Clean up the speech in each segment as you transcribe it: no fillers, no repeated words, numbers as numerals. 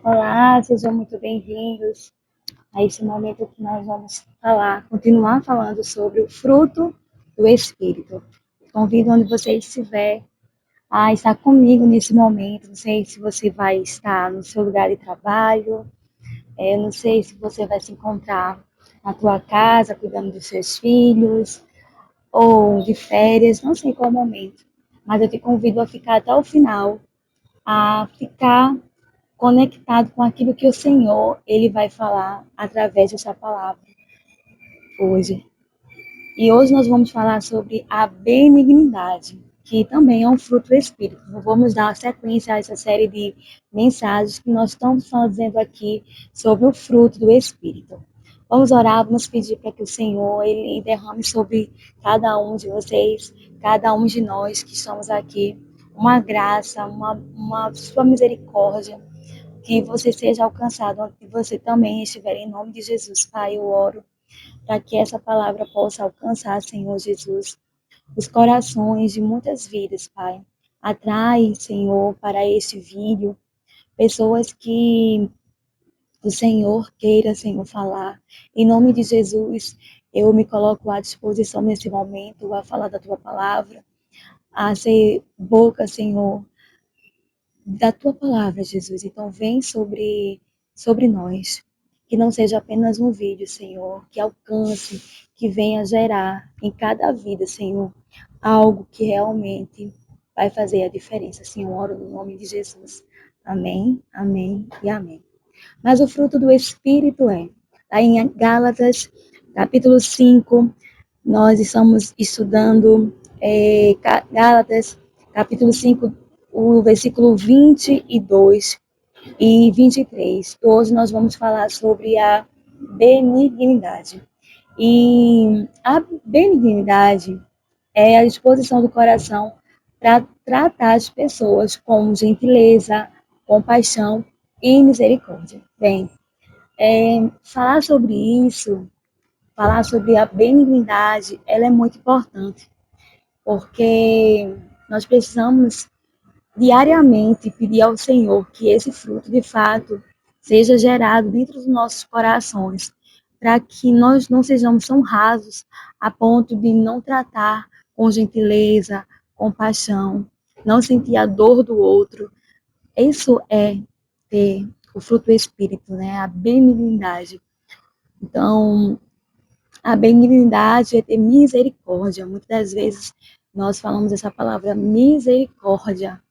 Olá, sejam muito bem-vindos a esse momento que nós vamos continuar falando sobre o fruto do Espírito. Convido onde você estiver a estar comigo nesse momento. Não sei se você vai estar no seu lugar de trabalho, não sei se você vai se encontrar na tua casa, cuidando dos seus filhos, ou de férias, não sei qual momento. Mas eu te convido a ficar até o final, a ficar conectado com aquilo que o Senhor ele vai falar através dessa palavra hoje. E hoje nós vamos falar sobre a benignidade, que também é um fruto do Espírito. Vamos dar sequência a essa série de mensagens que nós estamos fazendo aqui sobre o fruto do Espírito. Vamos orar, vamos pedir para que o Senhor ele derrame sobre cada um de vocês, cada um de nós que estamos aqui, uma graça, uma sua misericórdia, que você seja alcançado onde você também estiver, em nome de Jesus, Pai, eu oro para que essa palavra possa alcançar, Senhor Jesus, os corações de muitas vidas, Pai. Atrai, Senhor, para este vídeo, pessoas que o Senhor queira, Senhor, falar. Em nome de Jesus, eu me coloco à disposição nesse momento, a falar da Tua palavra, a ser boca, Senhor, da tua palavra, Jesus. Então, vem sobre nós. Que não seja apenas um vídeo, Senhor, que alcance, que venha gerar em cada vida, Senhor, algo que realmente vai fazer a diferença. Senhor, oro no nome de Jesus. Amém, amém e amém. Mas o fruto do Espírito é, lá em Gálatas, capítulo 5, nós estamos estudando Gálatas, capítulo 5, o versículo 22 e 23. Hoje nós vamos falar sobre a benignidade. E a benignidade é a disposição do coração para tratar as pessoas com gentileza, compaixão e misericórdia. Bem, falar sobre isso, falar sobre a benignidade, ela é muito importante, porque nós precisamos diariamente pedir ao Senhor que esse fruto, de fato, seja gerado dentro dos nossos corações, para que nós não sejamos tão rasos a ponto de não tratar com gentileza, compaixão, não sentir a dor do outro. Isso é ter o fruto do Espírito, né? A benignidade. Então, a benignidade é ter misericórdia. Muitas das vezes nós falamos essa palavra misericórdia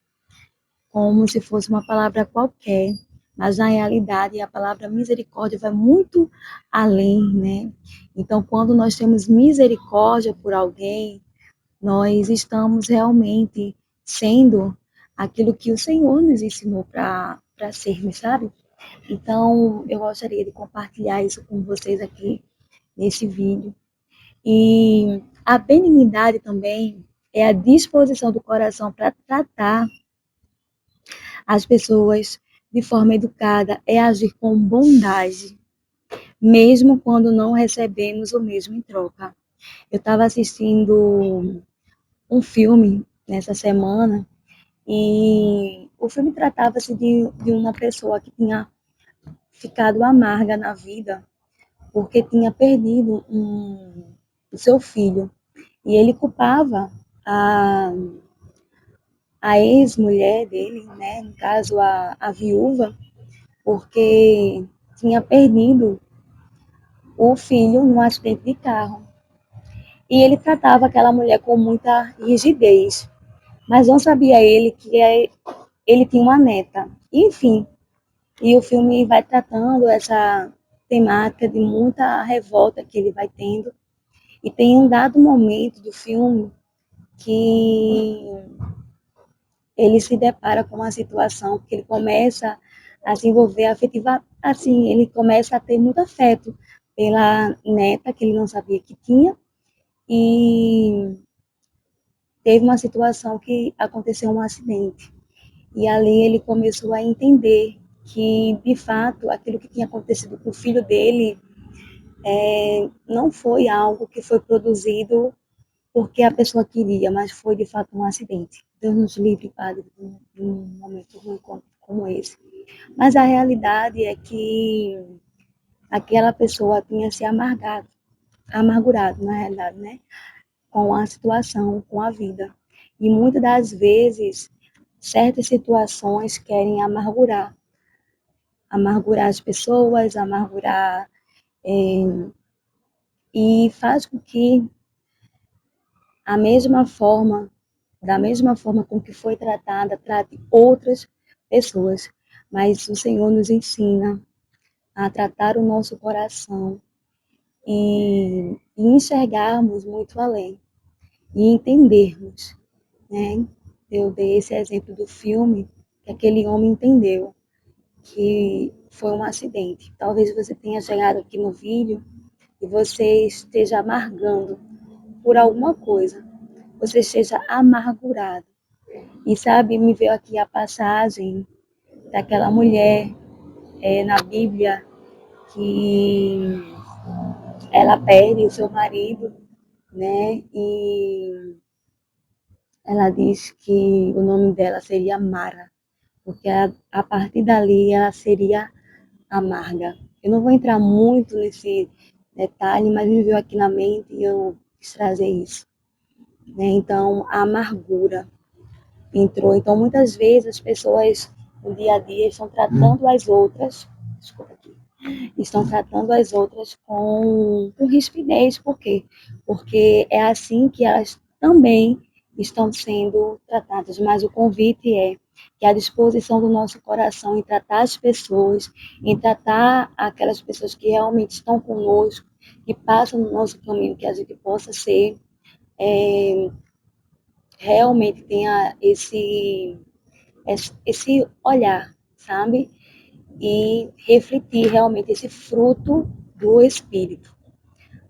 como se fosse uma palavra qualquer, mas na realidade a palavra misericórdia vai muito além, né? Então, quando nós temos misericórdia por alguém, nós estamos realmente sendo aquilo que o Senhor nos ensinou para sermos, sabe? Então, eu gostaria de compartilhar isso com vocês aqui nesse vídeo. E a benignidade também é a disposição do coração para tratar as pessoas de forma educada, é agir com bondade, mesmo quando não recebemos o mesmo em troca. Eu estava assistindo um filme nessa semana e o filme tratava-se de uma pessoa que tinha ficado amarga na vida porque tinha perdido o seu filho. E ele culpava a, a ex-mulher dele, né, no caso a viúva, porque tinha perdido o filho num acidente de carro. E ele tratava aquela mulher com muita rigidez, mas não sabia ele que ele tinha uma neta. Enfim, e o filme vai tratando essa temática de muita revolta que ele vai tendo. E tem um dado momento do filme que ele se depara com uma situação que ele começa a se envolver afetiva, assim, ele começa a ter muito afeto pela neta que ele não sabia que tinha, e teve uma situação que aconteceu um acidente. E ali ele começou a entender que, de fato, aquilo que tinha acontecido com o filho dele não foi algo que foi produzido porque a pessoa queria, mas foi, de fato, um acidente. Deus nos livre, Padre, de um momento ruim como esse. Mas a realidade é que aquela pessoa tinha se amargurado, na realidade, né? Com a situação, com a vida. E muitas das vezes, certas situações querem amargurar as pessoas, e faz com que a mesma forma, da mesma forma com que foi tratada, trate outras pessoas. Mas o Senhor nos ensina a tratar o nosso coração e enxergarmos muito além e entendermos, né? Eu dei esse exemplo do filme que aquele homem entendeu que foi um acidente. Talvez você tenha chegado aqui no vídeo e você esteja amargando por alguma coisa, você esteja amargurado. E sabe, me veio aqui a passagem daquela mulher na Bíblia que ela perde o seu marido, né? E ela diz que o nome dela seria Mara, porque a partir dali ela seria amarga. Eu não vou entrar muito nesse detalhe, mas me veio aqui na mente e eu quis trazer isso. Né? Então, a amargura entrou. Então, muitas vezes as pessoas no dia a dia estão tratando as outras, desculpa aqui, estão tratando as outras com rispidez. Por quê? Porque é assim que elas também estão sendo tratadas. Mas o convite é que a disposição do nosso coração em tratar as pessoas, em tratar aquelas pessoas que realmente estão conosco, que passam no nosso caminho, que a gente possa ser, é, realmente tenha esse olhar, sabe? E refletir realmente esse fruto do Espírito,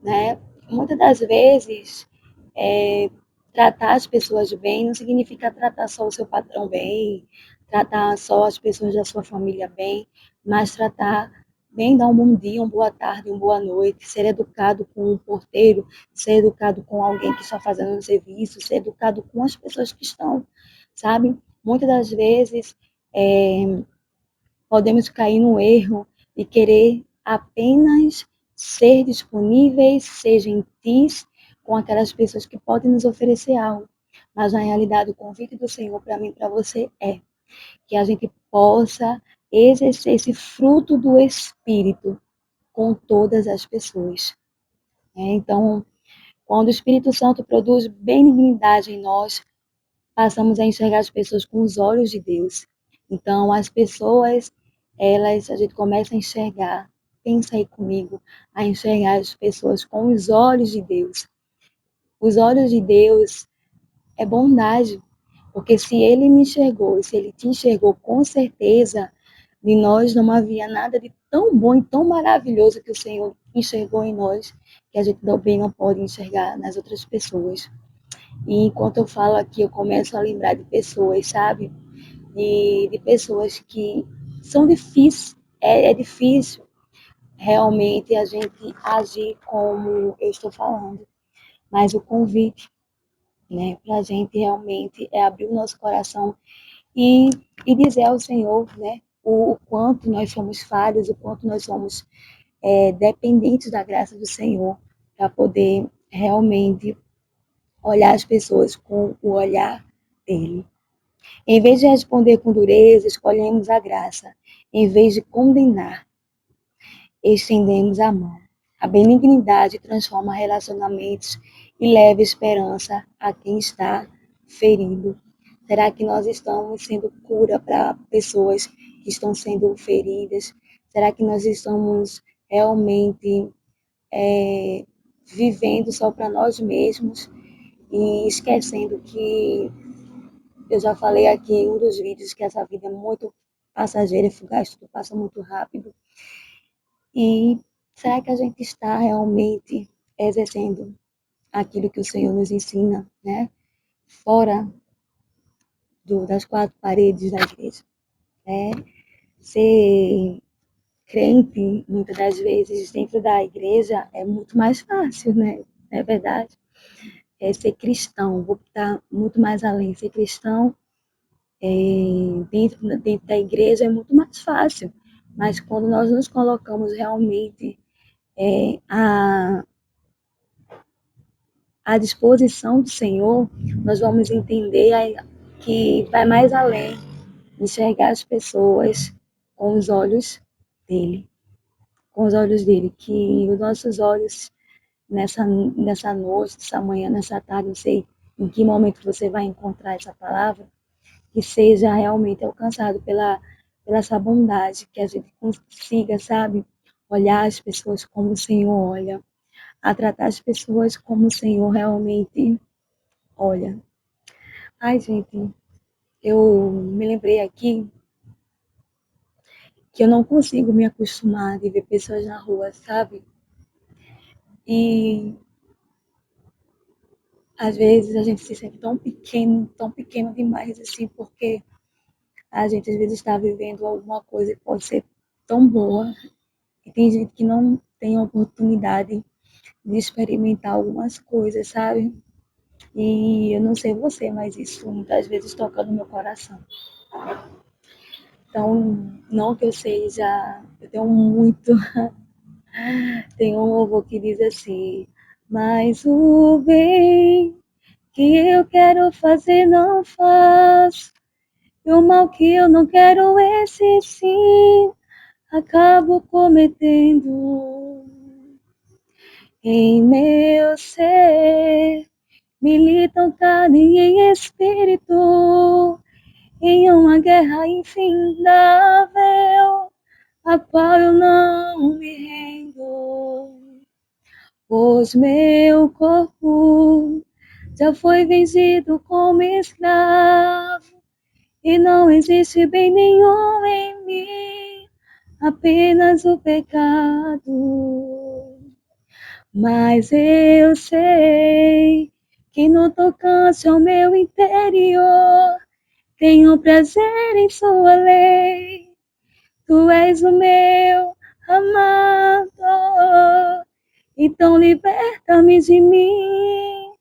né? Muitas das vezes, é, tratar as pessoas bem não significa tratar só o seu patrão bem, tratar só as pessoas da sua família bem, mas tratar bem, dar um bom dia, uma boa tarde, uma boa noite, ser educado com um porteiro, ser educado com alguém que está fazendo um serviço, ser educado com as pessoas que estão, sabe? Muitas das vezes, é, podemos cair no erro de querer apenas ser disponíveis, ser gentis com aquelas pessoas que podem nos oferecer algo. Mas na realidade, o convite do Senhor para mim e para você é que a gente possa exercer esse fruto do Espírito com todas as pessoas. Então, quando o Espírito Santo produz benignidade em nós, passamos a enxergar as pessoas com os olhos de Deus. Então, as pessoas, a gente começa a enxergar, pensa aí comigo, a enxergar as pessoas com os olhos de Deus. Os olhos de Deus é bondade, porque se Ele me enxergou, se Ele te enxergou, com certeza, de nós não havia nada de tão bom e tão maravilhoso que o Senhor enxergou em nós, que a gente também não pode enxergar nas outras pessoas. E enquanto eu falo aqui, eu começo a lembrar de pessoas, sabe? De pessoas que são difíceis. É difícil realmente a gente agir como eu estou falando. Mas o convite, né, para a gente realmente é abrir o nosso coração e, e dizer ao Senhor, né, o quanto nós somos falhos, o quanto nós somos dependentes da graça do Senhor para poder realmente olhar as pessoas com o olhar dele. Em vez de responder com dureza, escolhemos a graça. Em vez de condenar, estendemos a mão. A benignidade transforma relacionamentos e leva esperança a quem está ferido. Será que nós estamos sendo cura para pessoas que estão sendo feridas? Será que nós estamos realmente vivendo só para nós mesmos e esquecendo que eu já falei aqui em um dos vídeos que essa vida é muito passageira e fugaz, tudo passa muito rápido. E será que a gente está realmente exercendo aquilo que o Senhor nos ensina, né? Fora das quatro paredes da igreja, né? Ser crente, muitas das vezes, dentro da igreja é muito mais fácil, né? É verdade. ser cristão, vou estar muito mais além, ser cristão dentro da igreja é muito mais fácil, mas quando nós nos colocamos realmente à, à disposição do Senhor, nós vamos entender que vai mais além, enxergar as pessoas com os olhos dele, com os olhos dele, que os nossos olhos nessa noite, nessa manhã, nessa tarde, não sei em que momento você vai encontrar essa palavra, que seja realmente alcançado pela essa bondade, que a gente consiga, sabe, olhar as pessoas como o Senhor olha, a tratar as pessoas como o Senhor realmente olha. Ai, gente, eu me lembrei aqui que eu não consigo me acostumar de ver pessoas na rua, sabe? E às vezes a gente se sente tão pequeno demais, assim, porque a gente às vezes está vivendo alguma coisa que pode ser tão boa, e tem gente que não tem a oportunidade de experimentar algumas coisas, sabe? E eu não sei você, mas isso muitas vezes toca no meu coração. Então, não que eu seja, eu tenho muito, tem um louvor que diz assim, mas o bem que eu quero fazer não faço, e o mal que eu não quero esse sim, acabo cometendo. Em meu ser militam carne e espírito em uma guerra infindável, a qual eu não me rendo, pois meu corpo já foi vencido como escravo, e não existe bem nenhum em mim, apenas o pecado. Mas eu sei que no tocante ao meu interior, tenho prazer em sua lei. Tu és o meu amado, então liberta-me de mim.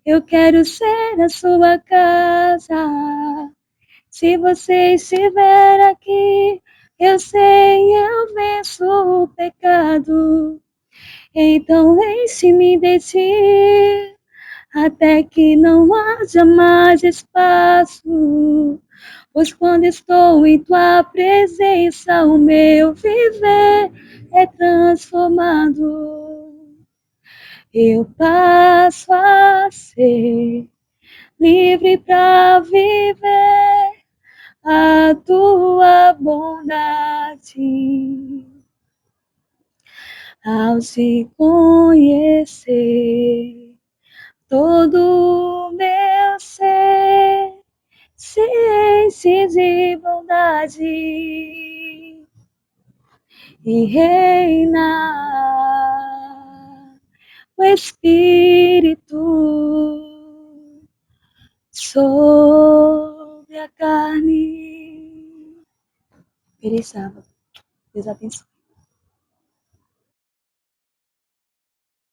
Eu quero ser a sua casa. Se você estiver aqui, eu sei, eu venço o pecado. Então enche-me de ti, até que não haja mais espaço. Pois quando estou em tua presença, o meu viver é transformado. Eu passo a ser livre para viver a tua bondade. Ao te conhecer, todo o meu ser se enche de bondade e reina o Espírito sobre a carne. Feliz sábado. Deus abençoe.